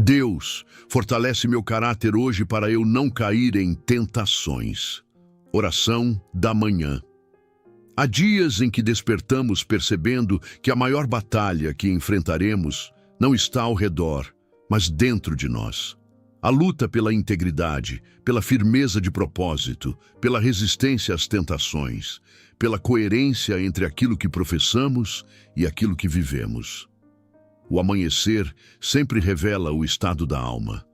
Deus, fortalece meu caráter hoje para eu não cair em tentações. Oração da manhã. Há dias em que despertamos percebendo que a maior batalha que enfrentaremos não está ao redor, mas dentro de nós. A luta pela integridade, pela firmeza de propósito, pela resistência às tentações, pela coerência entre aquilo que professamos e aquilo que vivemos. O amanhecer sempre revela o estado da alma.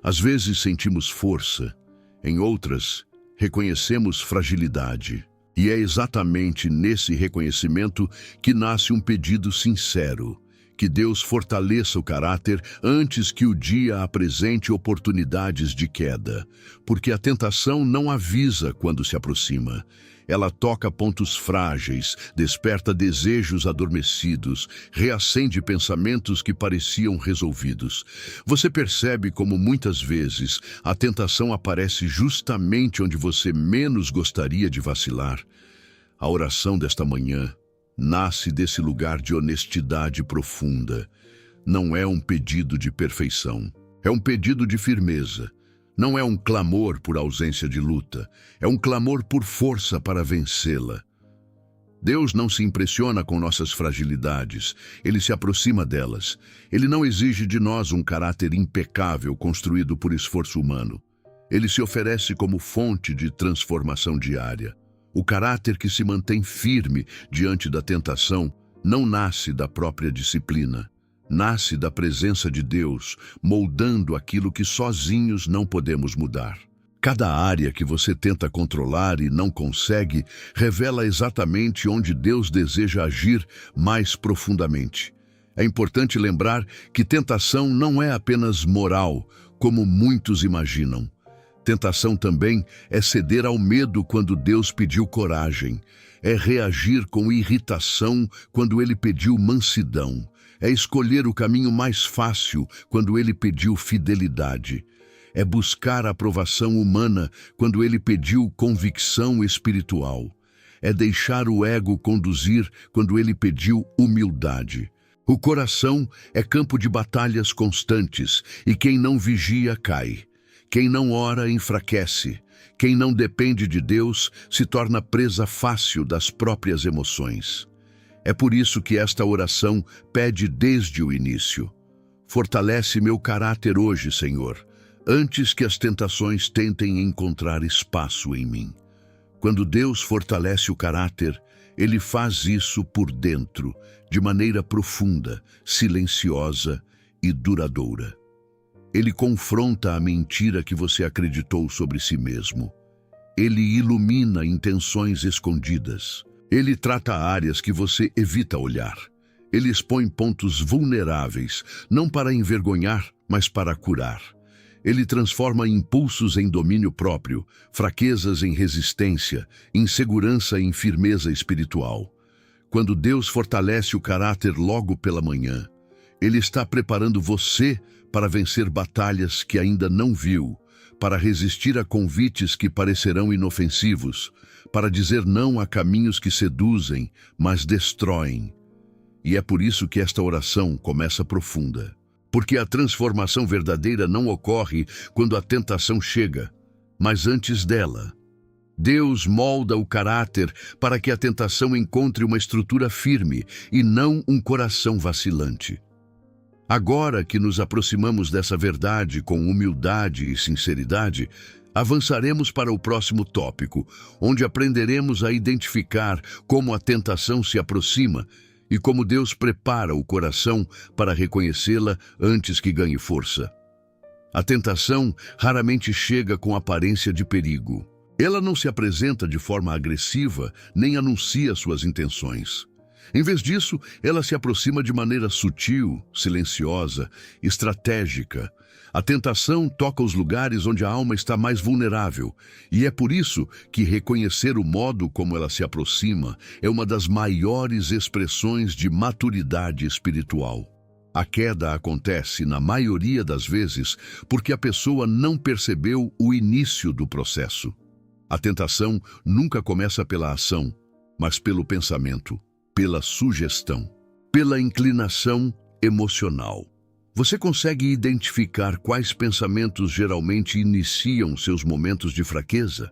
Às vezes sentimos força, em outras, reconhecemos fragilidade. E é exatamente nesse reconhecimento que nasce um pedido sincero, que Deus fortaleça o caráter antes que o dia apresente oportunidades de queda, porque a tentação não avisa quando se aproxima. Ela toca pontos frágeis, desperta desejos adormecidos, reacende pensamentos que pareciam resolvidos. Você percebe como muitas vezes a tentação aparece justamente onde você menos gostaria de vacilar? A oração desta manhã nasce desse lugar de honestidade profunda. Não é um pedido de perfeição, é um pedido de firmeza. Não é um clamor por ausência de luta, é um clamor por força para vencê-la. Deus não se impressiona com nossas fragilidades, Ele se aproxima delas. Ele não exige de nós um caráter impecável construído por esforço humano. Ele se oferece como fonte de transformação diária. O caráter que se mantém firme diante da tentação não nasce da própria disciplina. Nasce da presença de Deus, moldando aquilo que sozinhos não podemos mudar. Cada área que você tenta controlar e não consegue, revela exatamente onde Deus deseja agir mais profundamente. É importante lembrar que tentação não é apenas moral, como muitos imaginam. Tentação também é ceder ao medo quando Deus pediu coragem. É reagir com irritação quando Ele pediu mansidão. É escolher o caminho mais fácil quando Ele pediu fidelidade. É buscar a aprovação humana quando Ele pediu convicção espiritual. É deixar o ego conduzir quando Ele pediu humildade. O coração é campo de batalhas constantes e quem não vigia cai. Quem não ora enfraquece. Quem não depende de Deus se torna presa fácil das próprias emoções. É por isso que esta oração pede desde o início. Fortalece meu caráter hoje, Senhor, antes que as tentações tentem encontrar espaço em mim. Quando Deus fortalece o caráter, Ele faz isso por dentro, de maneira profunda, silenciosa e duradoura. Ele confronta a mentira que você acreditou sobre si mesmo. Ele ilumina intenções escondidas. Ele trata áreas que você evita olhar. Ele expõe pontos vulneráveis, não para envergonhar, mas para curar. Ele transforma impulsos em domínio próprio, fraquezas em resistência, insegurança em firmeza espiritual. Quando Deus fortalece o caráter logo pela manhã, Ele está preparando você para vencer batalhas que ainda não viu, para resistir a convites que parecerão inofensivos, para dizer não a caminhos que seduzem, mas destroem. E é por isso que esta oração começa profunda. Porque a transformação verdadeira não ocorre quando a tentação chega, mas antes dela. Deus molda o caráter para que a tentação encontre uma estrutura firme e não um coração vacilante. Agora que nos aproximamos dessa verdade com humildade e sinceridade, avançaremos para o próximo tópico, onde aprenderemos a identificar como a tentação se aproxima e como Deus prepara o coração para reconhecê-la antes que ganhe força. A tentação raramente chega com aparência de perigo. Ela não se apresenta de forma agressiva, nem anuncia suas intenções. Em vez disso, ela se aproxima de maneira sutil, silenciosa, estratégica. A tentação toca os lugares onde a alma está mais vulnerável, e é por isso que reconhecer o modo como ela se aproxima é uma das maiores expressões de maturidade espiritual. A queda acontece, na maioria das vezes, porque a pessoa não percebeu o início do processo. A tentação nunca começa pela ação, mas pelo pensamento, pela sugestão, pela inclinação emocional. Você consegue identificar quais pensamentos geralmente iniciam seus momentos de fraqueza?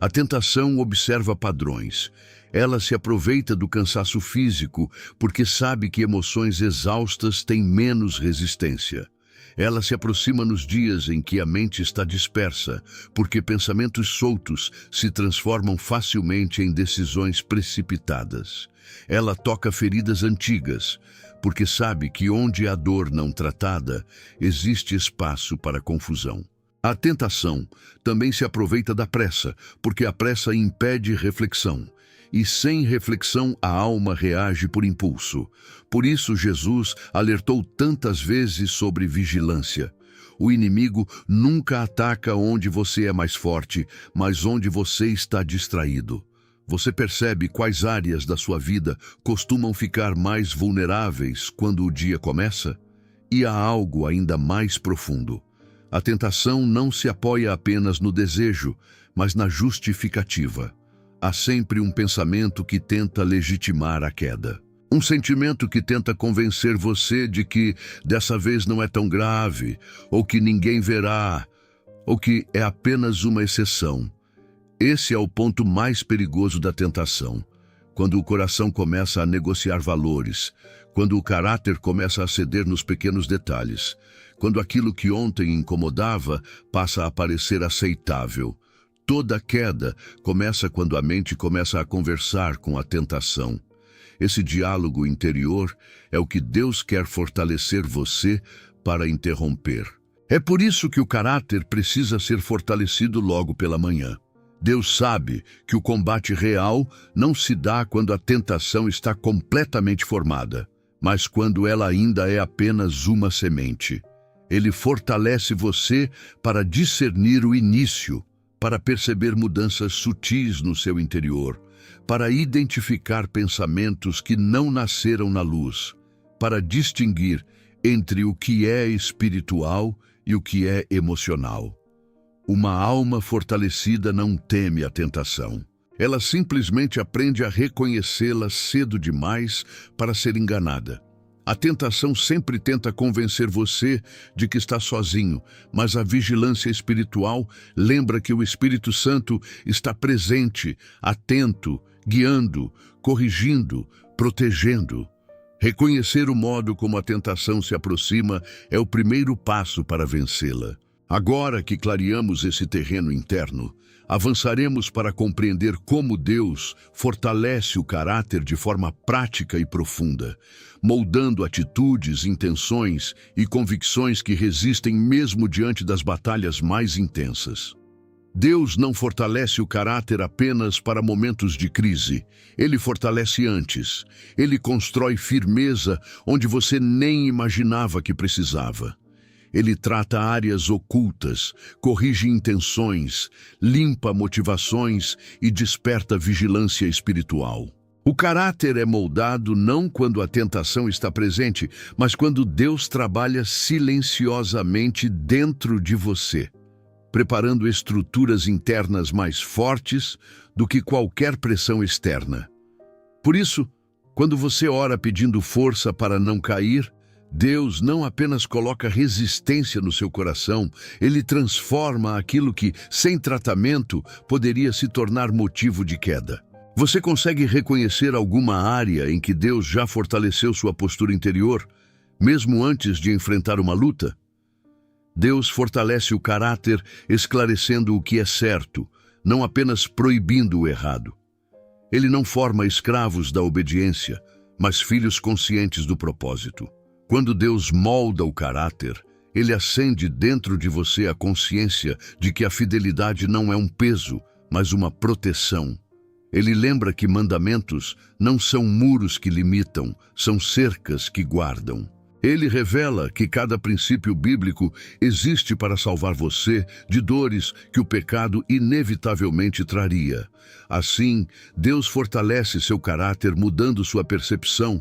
A tentação observa padrões. Ela se aproveita do cansaço físico porque sabe que emoções exaustas têm menos resistência. Ela se aproxima nos dias em que a mente está dispersa, porque pensamentos soltos se transformam facilmente em decisões precipitadas. Ela toca feridas antigas, porque sabe que onde há dor não tratada, existe espaço para confusão. A tentação também se aproveita da pressa, porque a pressa impede reflexão. E sem reflexão a alma reage por impulso. Por isso Jesus alertou tantas vezes sobre vigilância. O inimigo nunca ataca onde você é mais forte, mas onde você está distraído. Você percebe quais áreas da sua vida costumam ficar mais vulneráveis quando o dia começa? E há algo ainda mais profundo. A tentação não se apoia apenas no desejo, mas na justificativa. Há sempre um pensamento que tenta legitimar a queda. Um sentimento que tenta convencer você de que dessa vez não é tão grave, ou que ninguém verá, ou que é apenas uma exceção. Esse é o ponto mais perigoso da tentação. Quando o coração começa a negociar valores, quando o caráter começa a ceder nos pequenos detalhes, quando aquilo que ontem incomodava passa a parecer aceitável. Toda queda começa quando a mente começa a conversar com a tentação. Esse diálogo interior é o que Deus quer fortalecer você para interromper. É por isso que o caráter precisa ser fortalecido logo pela manhã. Deus sabe que o combate real não se dá quando a tentação está completamente formada, mas quando ela ainda é apenas uma semente. Ele fortalece você para discernir o início, para perceber mudanças sutis no seu interior, para identificar pensamentos que não nasceram na luz, para distinguir entre o que é espiritual e o que é emocional. Uma alma fortalecida não teme a tentação. Ela simplesmente aprende a reconhecê-la cedo demais para ser enganada. A tentação sempre tenta convencer você de que está sozinho, mas a vigilância espiritual lembra que o Espírito Santo está presente, atento, guiando, corrigindo, protegendo. Reconhecer o modo como a tentação se aproxima é o primeiro passo para vencê-la. Agora que clareamos esse terreno interno, avançaremos para compreender como Deus fortalece o caráter de forma prática e profunda, moldando atitudes, intenções e convicções que resistem mesmo diante das batalhas mais intensas. Deus não fortalece o caráter apenas para momentos de crise. Ele fortalece antes. Ele constrói firmeza onde você nem imaginava que precisava. Ele trata áreas ocultas, corrige intenções, limpa motivações e desperta vigilância espiritual. O caráter é moldado não quando a tentação está presente, mas quando Deus trabalha silenciosamente dentro de você, preparando estruturas internas mais fortes do que qualquer pressão externa. Por isso, quando você ora pedindo força para não cair, Deus não apenas coloca resistência no seu coração, Ele transforma aquilo que, sem tratamento, poderia se tornar motivo de queda. Você consegue reconhecer alguma área em que Deus já fortaleceu sua postura interior, mesmo antes de enfrentar uma luta? Deus fortalece o caráter esclarecendo o que é certo, não apenas proibindo o errado. Ele não forma escravos da obediência, mas filhos conscientes do propósito. Quando Deus molda o caráter, Ele acende dentro de você a consciência de que a fidelidade não é um peso, mas uma proteção. Ele lembra que mandamentos não são muros que limitam, são cercas que guardam. Ele revela que cada princípio bíblico existe para salvar você de dores que o pecado inevitavelmente traria. Assim, Deus fortalece seu caráter mudando sua percepção,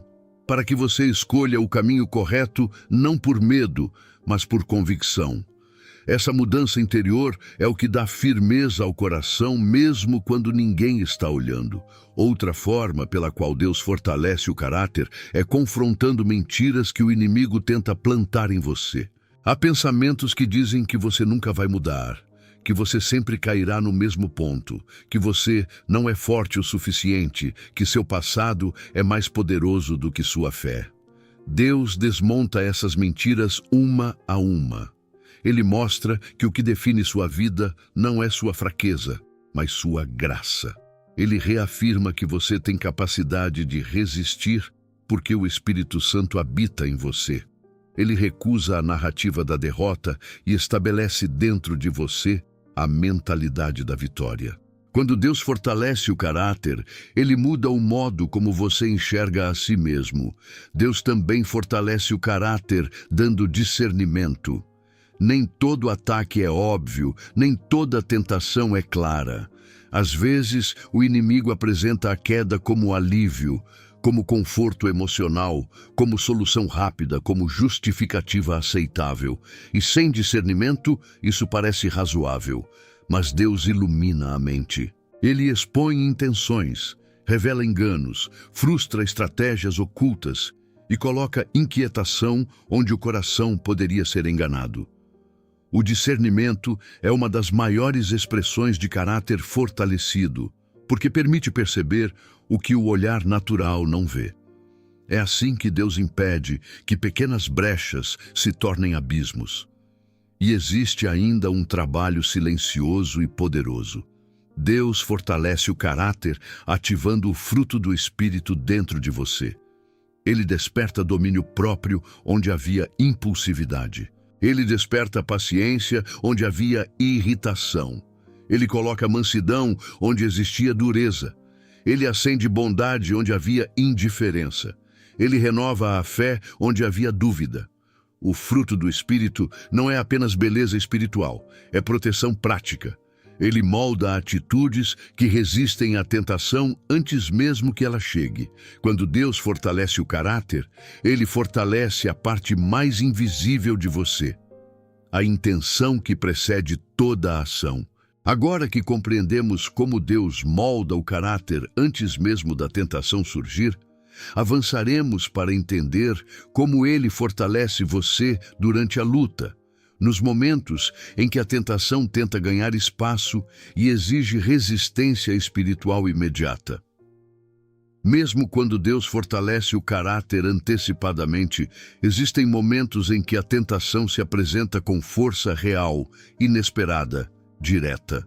para que você escolha o caminho correto não por medo, mas por convicção. Essa mudança interior é o que dá firmeza ao coração, mesmo quando ninguém está olhando. Outra forma pela qual Deus fortalece o caráter é confrontando mentiras que o inimigo tenta plantar em você. Há pensamentos que dizem que você nunca vai mudar, que você sempre cairá no mesmo ponto, que você não é forte o suficiente, que seu passado é mais poderoso do que sua fé. Deus desmonta essas mentiras uma a uma. Ele mostra que o que define sua vida não é sua fraqueza, mas sua graça. Ele reafirma que você tem capacidade de resistir porque o Espírito Santo habita em você. Ele recusa a narrativa da derrota e estabelece dentro de você a mentalidade da vitória. Quando Deus fortalece o caráter, Ele muda o modo como você enxerga a si mesmo. Deus também fortalece o caráter, dando discernimento. Nem todo ataque é óbvio, nem toda tentação é clara. Às vezes, o inimigo apresenta a queda como alívio, como conforto emocional, como solução rápida, como justificativa aceitável. E sem discernimento, isso parece razoável. Mas Deus ilumina a mente. Ele expõe intenções, revela enganos, frustra estratégias ocultas e coloca inquietação onde o coração poderia ser enganado. O discernimento é uma das maiores expressões de caráter fortalecido, porque permite perceber o que o olhar natural não vê. É assim que Deus impede que pequenas brechas se tornem abismos. E existe ainda um trabalho silencioso e poderoso. Deus fortalece o caráter ativando o fruto do Espírito dentro de você. Ele desperta domínio próprio onde havia impulsividade. Ele desperta paciência onde havia irritação. Ele coloca mansidão onde existia dureza. Ele acende bondade onde havia indiferença. Ele renova a fé onde havia dúvida. O fruto do Espírito não é apenas beleza espiritual, é proteção prática. Ele molda atitudes que resistem à tentação antes mesmo que ela chegue. Quando Deus fortalece o caráter, Ele fortalece a parte mais invisível de você, a intenção que precede toda a ação. Agora que compreendemos como Deus molda o caráter antes mesmo da tentação surgir, avançaremos para entender como Ele fortalece você durante a luta, nos momentos em que a tentação tenta ganhar espaço e exige resistência espiritual imediata. Mesmo quando Deus fortalece o caráter antecipadamente, existem momentos em que a tentação se apresenta com força real, inesperada, direta.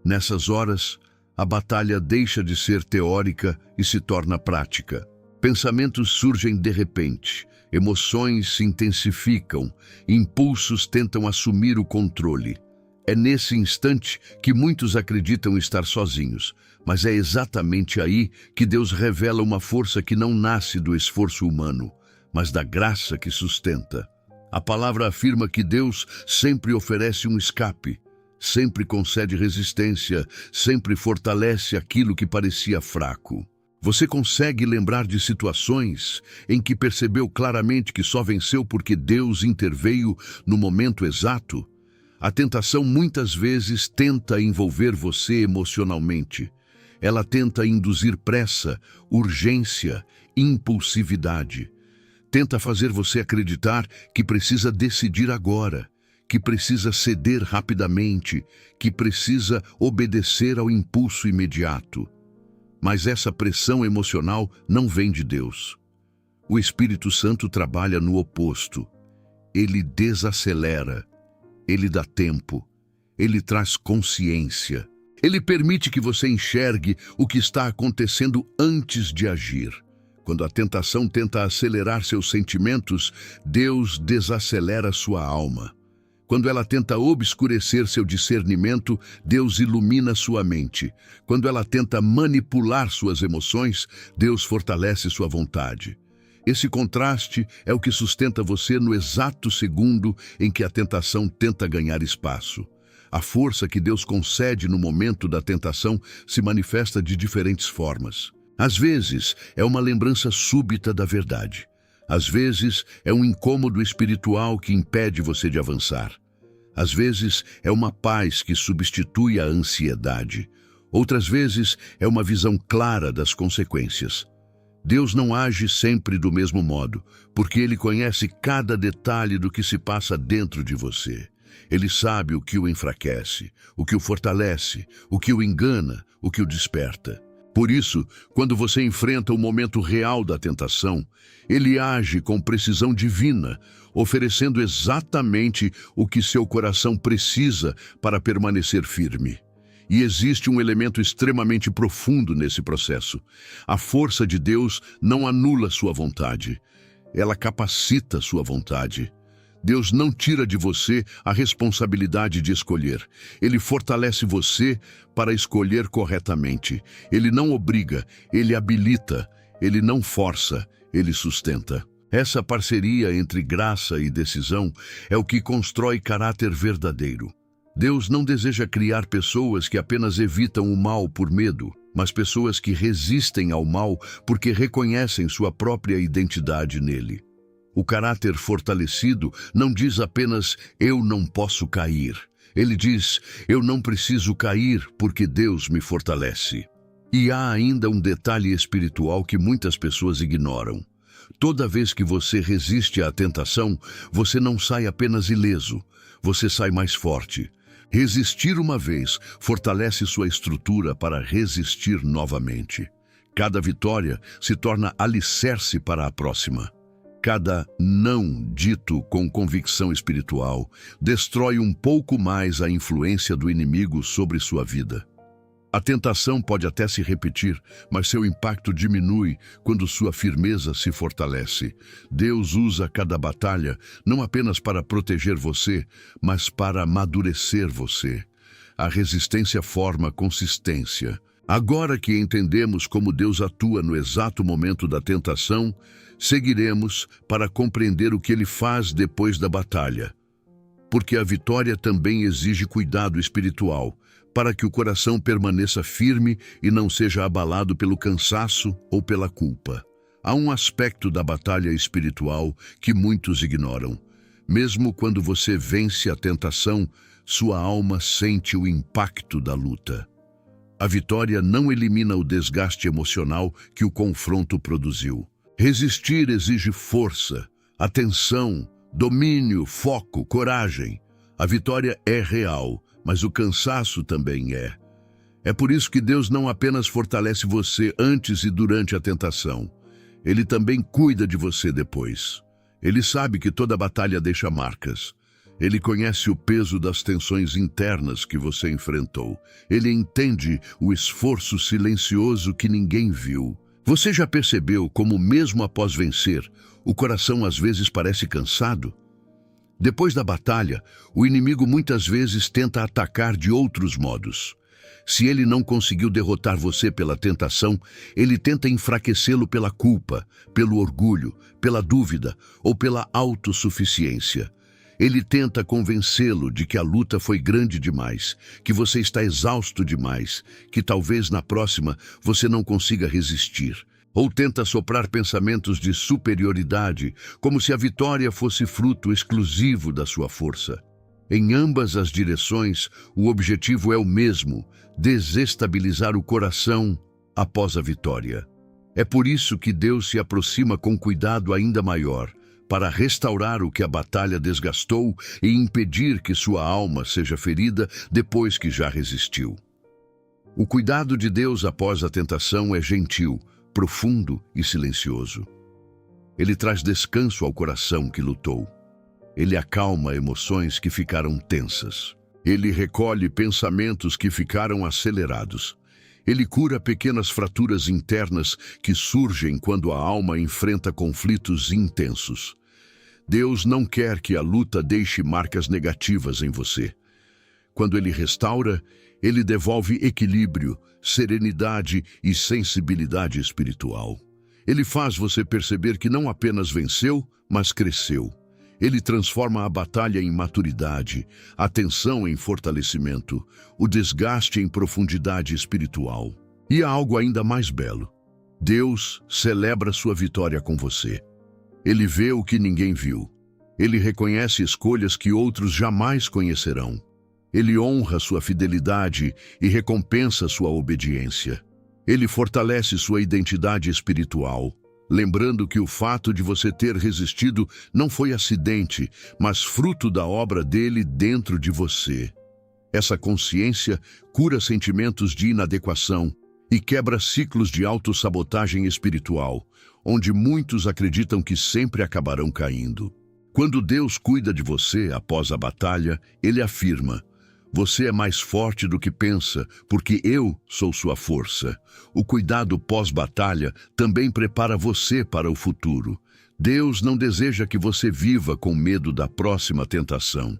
Nessas horas, a batalha deixa de ser teórica e se torna prática. Pensamentos surgem de repente, emoções se intensificam, impulsos tentam assumir o controle. É nesse instante que muitos acreditam estar sozinhos, mas é exatamente aí que Deus revela uma força que não nasce do esforço humano, mas da graça que sustenta. A palavra afirma que Deus sempre oferece um escape, sempre concede resistência, sempre fortalece aquilo que parecia fraco. Você consegue lembrar de situações em que percebeu claramente que só venceu porque Deus interveio no momento exato? A tentação muitas vezes tenta envolver você emocionalmente. Ela tenta induzir pressa, urgência, impulsividade. Tenta fazer você acreditar que precisa decidir agora, que precisa ceder rapidamente, que precisa obedecer ao impulso imediato. Mas essa pressão emocional não vem de Deus. O Espírito Santo trabalha no oposto. Ele desacelera, ele dá tempo, ele traz consciência. Ele permite que você enxergue o que está acontecendo antes de agir. Quando a tentação tenta acelerar seus sentimentos, Deus desacelera sua alma. Quando ela tenta obscurecer seu discernimento, Deus ilumina sua mente. Quando ela tenta manipular suas emoções, Deus fortalece sua vontade. Esse contraste é o que sustenta você no exato segundo em que a tentação tenta ganhar espaço. A força que Deus concede no momento da tentação se manifesta de diferentes formas. Às vezes, é uma lembrança súbita da verdade. Às vezes, é um incômodo espiritual que impede você de avançar. Às vezes é uma paz que substitui a ansiedade. Outras vezes é uma visão clara das consequências. Deus não age sempre do mesmo modo, porque Ele conhece cada detalhe do que se passa dentro de você. Ele sabe o que o enfraquece, o que o fortalece, o que o engana, o que o desperta. Por isso, quando você enfrenta o momento real da tentação, Ele age com precisão divina, oferecendo exatamente o que seu coração precisa para permanecer firme. E existe um elemento extremamente profundo nesse processo. A força de Deus não anula sua vontade, ela capacita sua vontade. Deus não tira de você a responsabilidade de escolher. Ele fortalece você para escolher corretamente. Ele não obriga, ele habilita, ele não força, ele sustenta. Essa parceria entre graça e decisão é o que constrói caráter verdadeiro. Deus não deseja criar pessoas que apenas evitam o mal por medo, mas pessoas que resistem ao mal porque reconhecem sua própria identidade nele. O caráter fortalecido não diz apenas "eu não posso cair". Ele diz "eu não preciso cair porque Deus me fortalece". E há ainda um detalhe espiritual que muitas pessoas ignoram. Toda vez que você resiste à tentação, você não sai apenas ileso, você sai mais forte. Resistir uma vez fortalece sua estrutura para resistir novamente. Cada vitória se torna alicerce para a próxima. Cada não dito com convicção espiritual destrói um pouco mais a influência do inimigo sobre sua vida. A tentação pode até se repetir, mas seu impacto diminui quando sua firmeza se fortalece. Deus usa cada batalha não apenas para proteger você, mas para amadurecer você. A resistência forma consistência. Agora que entendemos como Deus atua no exato momento da tentação, seguiremos para compreender o que Ele faz depois da batalha. Porque a vitória também exige cuidado espiritual, para que o coração permaneça firme e não seja abalado pelo cansaço ou pela culpa. Há um aspecto da batalha espiritual que muitos ignoram. Mesmo quando você vence a tentação, sua alma sente o impacto da luta. A vitória não elimina o desgaste emocional que o confronto produziu. Resistir exige força, atenção, domínio, foco, coragem. A vitória é real, mas o cansaço também é. É por isso que Deus não apenas fortalece você antes e durante a tentação. Ele também cuida de você depois. Ele sabe que toda batalha deixa marcas. Ele conhece o peso das tensões internas que você enfrentou. Ele entende o esforço silencioso que ninguém viu. Você já percebeu como, mesmo após vencer, o coração às vezes parece cansado? Depois da batalha, o inimigo muitas vezes tenta atacar de outros modos. Se ele não conseguiu derrotar você pela tentação, ele tenta enfraquecê-lo pela culpa, pelo orgulho, pela dúvida ou pela autossuficiência. Ele tenta convencê-lo de que a luta foi grande demais, que você está exausto demais, que talvez na próxima você não consiga resistir. Ou tenta soprar pensamentos de superioridade, como se a vitória fosse fruto exclusivo da sua força. Em ambas as direções, o objetivo é o mesmo: desestabilizar o coração após a vitória. É por isso que Deus se aproxima com cuidado ainda maior, para restaurar o que a batalha desgastou e impedir que sua alma seja ferida depois que já resistiu. O cuidado de Deus após a tentação é gentil, profundo e silencioso. Ele traz descanso ao coração que lutou. Ele acalma emoções que ficaram tensas. Ele recolhe pensamentos que ficaram acelerados. Ele cura pequenas fraturas internas que surgem quando a alma enfrenta conflitos intensos. Deus não quer que a luta deixe marcas negativas em você. Quando Ele restaura, Ele devolve equilíbrio, serenidade e sensibilidade espiritual. Ele faz você perceber que não apenas venceu, mas cresceu. Ele transforma a batalha em maturidade, a tensão em fortalecimento, o desgaste em profundidade espiritual. E há algo ainda mais belo. Deus celebra sua vitória com você. Ele vê o que ninguém viu. Ele reconhece escolhas que outros jamais conhecerão. Ele honra sua fidelidade e recompensa sua obediência. Ele fortalece sua identidade espiritual, lembrando que o fato de você ter resistido não foi acidente, mas fruto da obra dele dentro de você. Essa consciência cura sentimentos de inadequação e quebra ciclos de autossabotagem espiritual, onde muitos acreditam que sempre acabarão caindo. Quando Deus cuida de você após a batalha, ele afirma: você é mais forte do que pensa, porque eu sou sua força. O cuidado pós-batalha também prepara você para o futuro. Deus não deseja que você viva com medo da próxima tentação.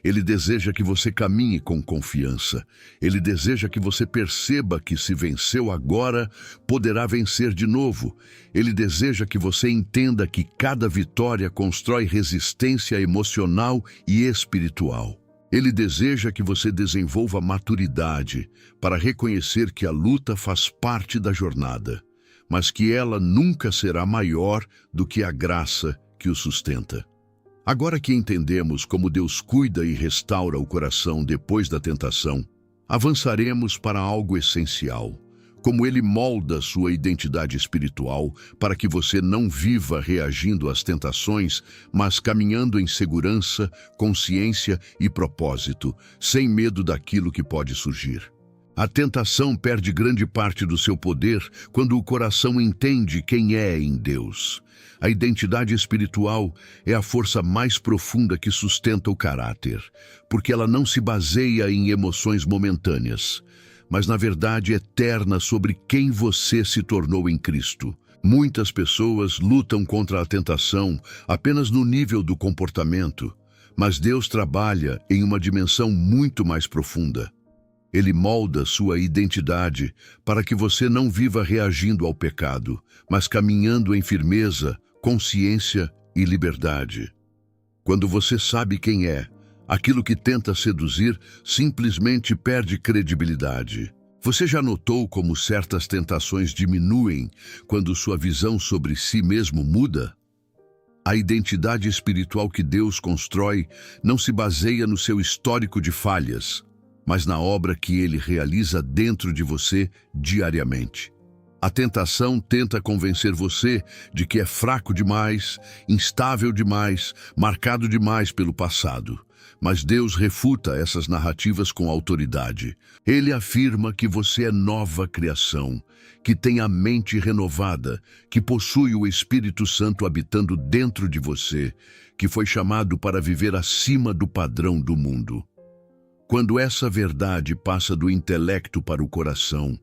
Ele deseja que você caminhe com confiança. Ele deseja que você perceba que se venceu agora, poderá vencer de novo. Ele deseja que você entenda que cada vitória constrói resistência emocional e espiritual. Ele deseja que você desenvolva maturidade para reconhecer que a luta faz parte da jornada, mas que ela nunca será maior do que a graça que o sustenta. Agora que entendemos como Deus cuida e restaura o coração depois da tentação, avançaremos para algo essencial: como Ele molda sua identidade espiritual para que você não viva reagindo às tentações, mas caminhando em segurança, consciência e propósito, sem medo daquilo que pode surgir. A tentação perde grande parte do seu poder quando o coração entende quem é em Deus. A identidade espiritual é a força mais profunda que sustenta o caráter, porque ela não se baseia em emoções momentâneas, mas na verdade eterna sobre quem você se tornou em Cristo. Muitas pessoas lutam contra a tentação apenas no nível do comportamento, mas Deus trabalha em uma dimensão muito mais profunda. Ele molda sua identidade para que você não viva reagindo ao pecado, mas caminhando em firmeza, consciência e liberdade. Quando você sabe quem é, aquilo que tenta seduzir simplesmente perde credibilidade. Você já notou como certas tentações diminuem quando sua visão sobre si mesmo muda? A identidade espiritual que Deus constrói não se baseia no seu histórico de falhas, mas na obra que Ele realiza dentro de você diariamente. A tentação tenta convencer você de que é fraco demais, instável demais, marcado demais pelo passado. Mas Deus refuta essas narrativas com autoridade. Ele afirma que você é nova criação, que tem a mente renovada, que possui o Espírito Santo habitando dentro de você, que foi chamado para viver acima do padrão do mundo. Quando essa verdade passa do intelecto para o coração,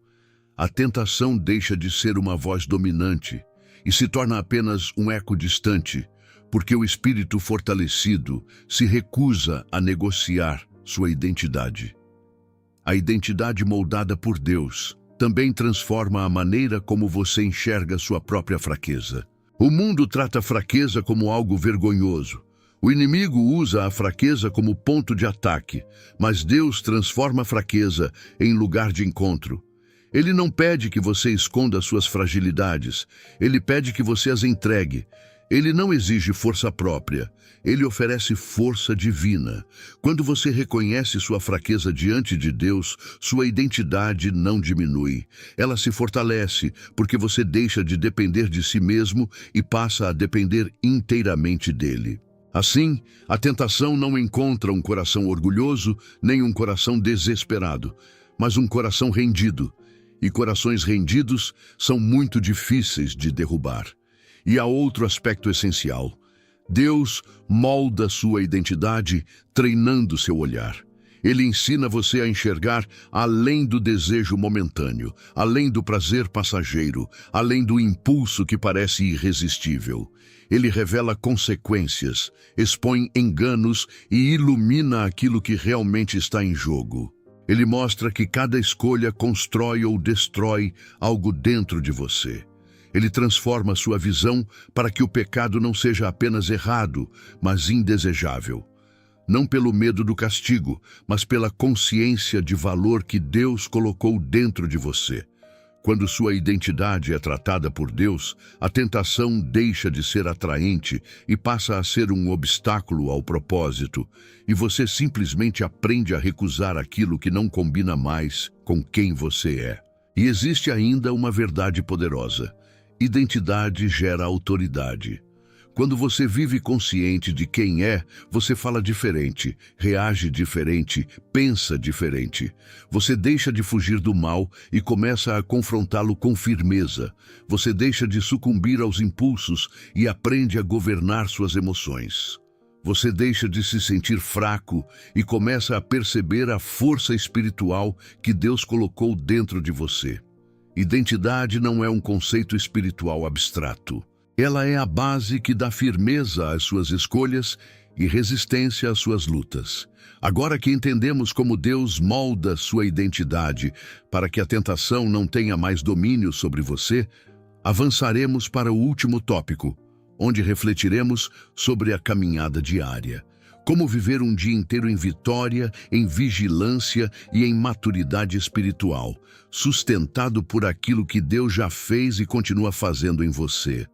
a tentação deixa de ser uma voz dominante e se torna apenas um eco distante, porque o espírito fortalecido se recusa a negociar sua identidade. A identidade moldada por Deus também transforma a maneira como você enxerga sua própria fraqueza. O mundo trata a fraqueza como algo vergonhoso. O inimigo usa a fraqueza como ponto de ataque, mas Deus transforma a fraqueza em lugar de encontro. Ele não pede que você esconda suas fragilidades, ele pede que você as entregue. Ele não exige força própria, ele oferece força divina. Quando você reconhece sua fraqueza diante de Deus, sua identidade não diminui. Ela se fortalece, porque você deixa de depender de si mesmo e passa a depender inteiramente dele. Assim, a tentação não encontra um coração orgulhoso, nem um coração desesperado, mas um coração rendido. E corações rendidos são muito difíceis de derrubar. E há outro aspecto essencial. Deus molda sua identidade treinando seu olhar. Ele ensina você a enxergar além do desejo momentâneo, além do prazer passageiro, além do impulso que parece irresistível. Ele revela consequências, expõe enganos e ilumina aquilo que realmente está em jogo. Ele mostra que cada escolha constrói ou destrói algo dentro de você. Ele transforma sua visão para que o pecado não seja apenas errado, mas indesejável. Não pelo medo do castigo, mas pela consciência de valor que Deus colocou dentro de você. Quando sua identidade é tratada por Deus, a tentação deixa de ser atraente e passa a ser um obstáculo ao propósito, e você simplesmente aprende a recusar aquilo que não combina mais com quem você é. E existe ainda uma verdade poderosa: identidade gera autoridade. Quando você vive consciente de quem é, você fala diferente, reage diferente, pensa diferente. Você deixa de fugir do mal e começa a confrontá-lo com firmeza. Você deixa de sucumbir aos impulsos e aprende a governar suas emoções. Você deixa de se sentir fraco e começa a perceber a força espiritual que Deus colocou dentro de você. Identidade não é um conceito espiritual abstrato. Ela é a base que dá firmeza às suas escolhas e resistência às suas lutas. Agora que entendemos como Deus molda sua identidade para que a tentação não tenha mais domínio sobre você, avançaremos para o último tópico, onde refletiremos sobre a caminhada diária. Como viver um dia inteiro em vitória, em vigilância e em maturidade espiritual, sustentado por aquilo que Deus já fez e continua fazendo em você.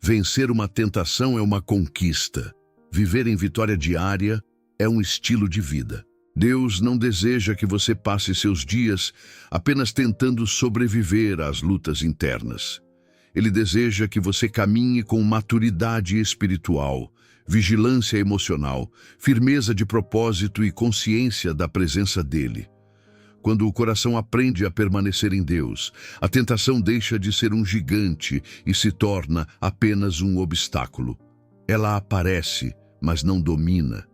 Vencer uma tentação é uma conquista. Viver em vitória diária é um estilo de vida. Deus não deseja que você passe seus dias apenas tentando sobreviver às lutas internas. Ele deseja que você caminhe com maturidade espiritual, vigilância emocional, firmeza de propósito e consciência da presença dele. Quando o coração aprende a permanecer em Deus, a tentação deixa de ser um gigante e se torna apenas um obstáculo. Ela aparece, mas não domina.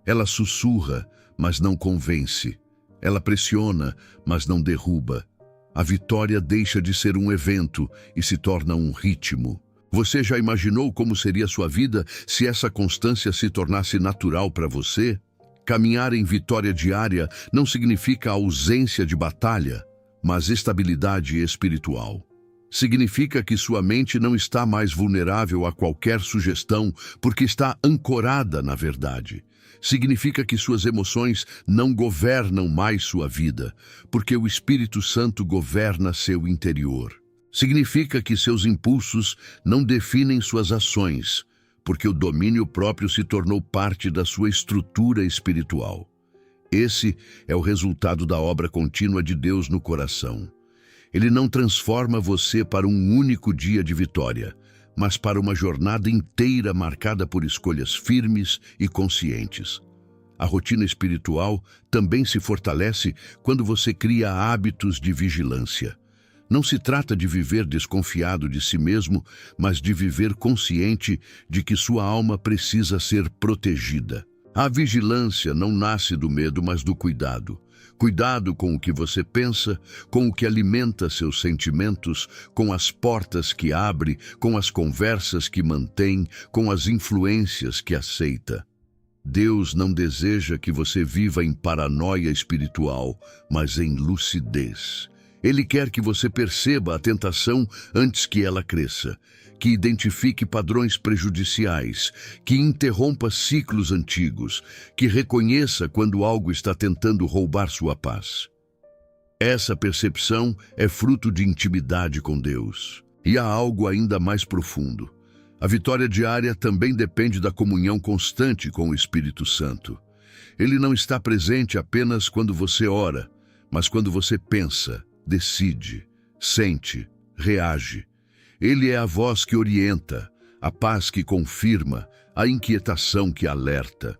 Ela sussurra, mas não convence. Ela pressiona, mas não derruba. A vitória deixa de ser um evento e se torna um ritmo. Você já imaginou como seria sua vida se essa constância se tornasse natural para você? Caminhar em vitória diária não significa ausência de batalha, mas estabilidade espiritual. Significa que sua mente não está mais vulnerável a qualquer sugestão porque está ancorada na verdade. Significa que suas emoções não governam mais sua vida, porque o Espírito Santo governa seu interior. Significa que seus impulsos não definem suas ações, porque o domínio próprio se tornou parte da sua estrutura espiritual. Esse é o resultado da obra contínua de Deus no coração. Ele não transforma você para um único dia de vitória, mas para uma jornada inteira marcada por escolhas firmes e conscientes. A rotina espiritual também se fortalece quando você cria hábitos de vigilância. Não se trata de viver desconfiado de si mesmo, mas de viver consciente de que sua alma precisa ser protegida. A vigilância não nasce do medo, mas do cuidado. Cuidado com o que você pensa, com o que alimenta seus sentimentos, com as portas que abre, com as conversas que mantém, com as influências que aceita. Deus não deseja que você viva em paranoia espiritual, mas em lucidez. Ele quer que você perceba a tentação antes que ela cresça, que identifique padrões prejudiciais, que interrompa ciclos antigos, que reconheça quando algo está tentando roubar sua paz. Essa percepção é fruto de intimidade com Deus. E há algo ainda mais profundo. A vitória diária também depende da comunhão constante com o Espírito Santo. Ele não está presente apenas quando você ora, mas quando você pensa, decide, sente, reage. Ele é a voz que orienta, a paz que confirma, a inquietação que alerta.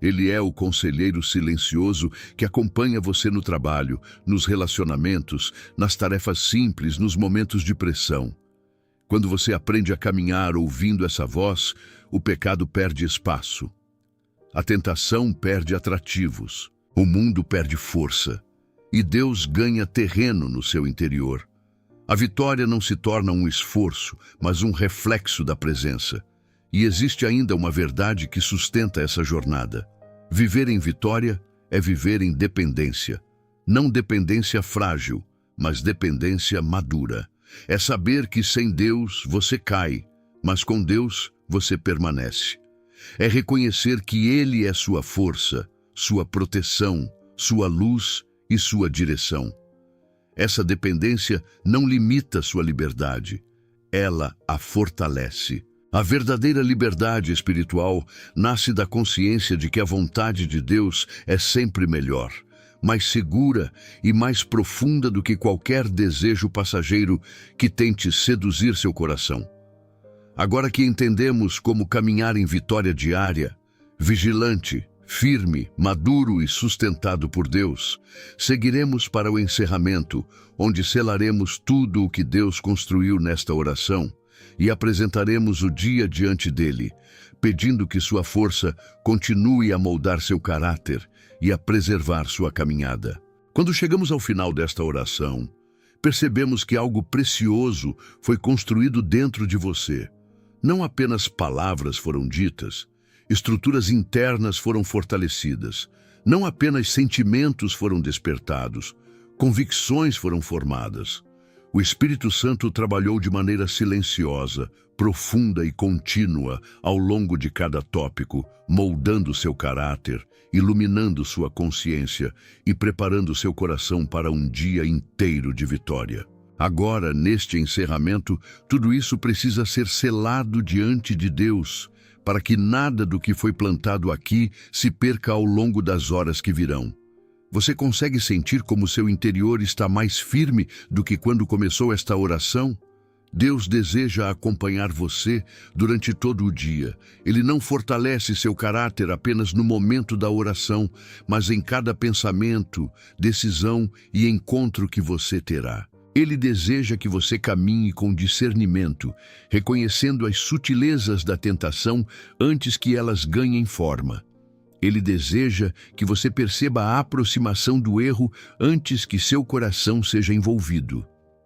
Ele é o conselheiro silencioso que acompanha você no trabalho, nos relacionamentos, nas tarefas simples, nos momentos de pressão. Quando você aprende a caminhar ouvindo essa voz, o pecado perde espaço. A tentação perde atrativos. O mundo perde força. E Deus ganha terreno no seu interior. A vitória não se torna um esforço, mas um reflexo da presença. E existe ainda uma verdade que sustenta essa jornada. Viver em vitória é viver em dependência. Não dependência frágil, mas dependência madura. É saber que sem Deus você cai, mas com Deus você permanece. É reconhecer que Ele é sua força, sua proteção, sua luz e sua direção. Essa dependência não limita sua liberdade, ela a fortalece. A verdadeira liberdade espiritual nasce da consciência de que a vontade de Deus é sempre melhor, mais segura e mais profunda do que qualquer desejo passageiro que tente seduzir seu coração. Agora que entendemos como caminhar em vitória diária, vigilante, firme, maduro e sustentado por Deus, seguiremos para o encerramento, onde selaremos tudo o que Deus construiu nesta oração e apresentaremos o dia diante dele, pedindo que sua força continue a moldar seu caráter e a preservar sua caminhada. Quando chegamos ao final desta oração, percebemos que algo precioso foi construído dentro de você. Não apenas palavras foram ditas, estruturas internas foram fortalecidas. Não apenas sentimentos foram despertados, convicções foram formadas. O Espírito Santo trabalhou de maneira silenciosa, profunda e contínua ao longo de cada tópico, moldando seu caráter, iluminando sua consciência e preparando seu coração para um dia inteiro de vitória. Agora, neste encerramento, tudo isso precisa ser selado diante de Deus, para que nada do que foi plantado aqui se perca ao longo das horas que virão. Você consegue sentir como seu interior está mais firme do que quando começou esta oração? Deus deseja acompanhar você durante todo o dia. Ele não fortalece seu caráter apenas no momento da oração, mas em cada pensamento, decisão e encontro que você terá. Ele deseja que você caminhe com discernimento, reconhecendo as sutilezas da tentação antes que elas ganhem forma. Ele deseja que você perceba a aproximação do erro antes que seu coração seja envolvido.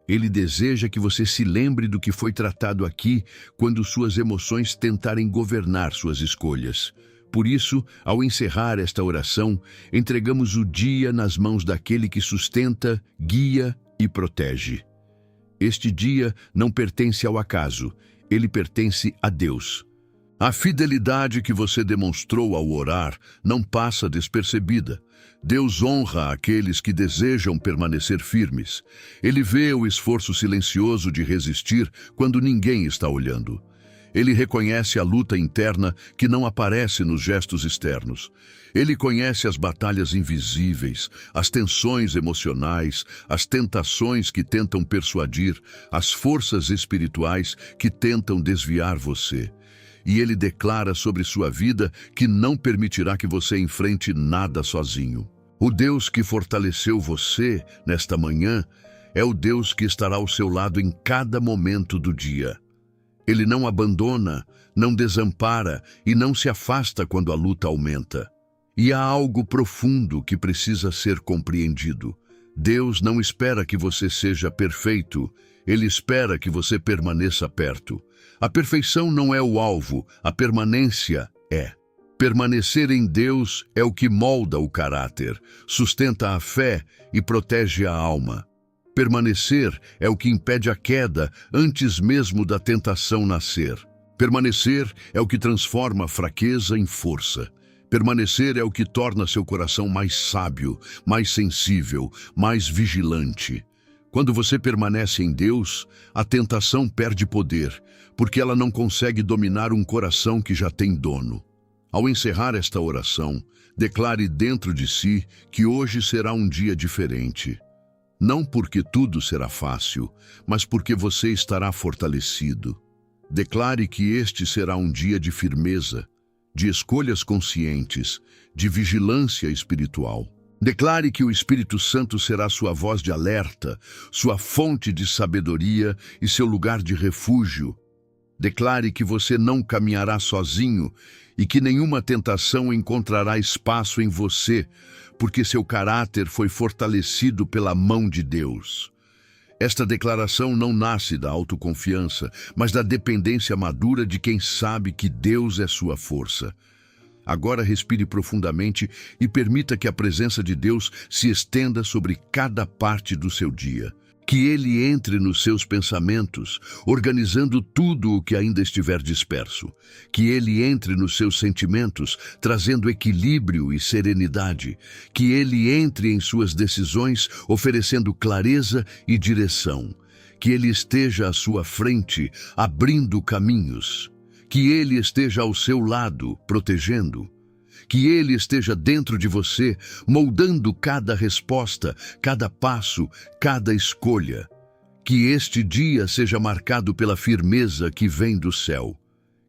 Ele deseja que você se lembre do que foi tratado aqui quando suas emoções tentarem governar suas escolhas. Por isso, ao encerrar esta oração, entregamos o dia nas mãos daquele que sustenta, guia e protege. Este dia não pertence ao acaso, ele pertence a Deus. A fidelidade que você demonstrou ao orar não passa despercebida. Deus honra aqueles que desejam permanecer firmes. Ele vê o esforço silencioso de resistir quando ninguém está olhando. Ele reconhece a luta interna que não aparece nos gestos externos. Ele conhece as batalhas invisíveis, as tensões emocionais, as tentações que tentam persuadir, as forças espirituais que tentam desviar você. E ele declara sobre sua vida que não permitirá que você enfrente nada sozinho. O Deus que fortaleceu você nesta manhã é o Deus que estará ao seu lado em cada momento do dia. Ele não abandona, não desampara e não se afasta quando a luta aumenta. E há algo profundo que precisa ser compreendido. Deus não espera que você seja perfeito, Ele espera que você permaneça perto. A perfeição não é o alvo, a permanência é. Permanecer em Deus é o que molda o caráter, sustenta a fé e protege a alma. Permanecer é o que impede a queda antes mesmo da tentação nascer. Permanecer é o que transforma a fraqueza em força. Permanecer é o que torna seu coração mais sábio, mais sensível, mais vigilante. Quando você permanece em Deus, a tentação perde poder, porque ela não consegue dominar um coração que já tem dono. Ao encerrar esta oração, declare dentro de si que hoje será um dia diferente. Não porque tudo será fácil, mas porque você estará fortalecido. Declare que este será um dia de firmeza, de escolhas conscientes, de vigilância espiritual. Declare que o Espírito Santo será sua voz de alerta, sua fonte de sabedoria e seu lugar de refúgio. Declare que você não caminhará sozinho e que nenhuma tentação encontrará espaço em você, porque seu caráter foi fortalecido pela mão de Deus. Esta declaração não nasce da autoconfiança, mas da dependência madura de quem sabe que Deus é sua força. Agora respire profundamente e permita que a presença de Deus se estenda sobre cada parte do seu dia. Que ele entre nos seus pensamentos, organizando tudo o que ainda estiver disperso. Que ele entre nos seus sentimentos, trazendo equilíbrio e serenidade. Que ele entre em suas decisões, oferecendo clareza e direção. Que ele esteja à sua frente, abrindo caminhos. Que ele esteja ao seu lado, protegendo. Que ele esteja dentro de você, moldando cada resposta, cada passo, cada escolha. Que este dia seja marcado pela firmeza que vem do céu.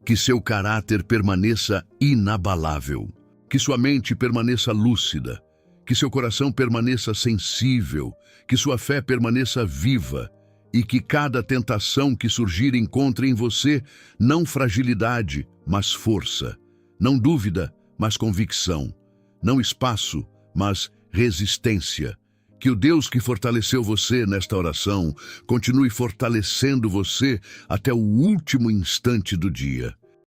Que seu caráter permaneça inabalável. Que sua mente permaneça lúcida. Que seu coração permaneça sensível. Que sua fé permaneça viva. E que cada tentação que surgir encontre em você não fragilidade, mas força. Não dúvida, mas convicção. Não espaço, mas resistência. Que o Deus que fortaleceu você nesta oração continue fortalecendo você até o último instante do dia.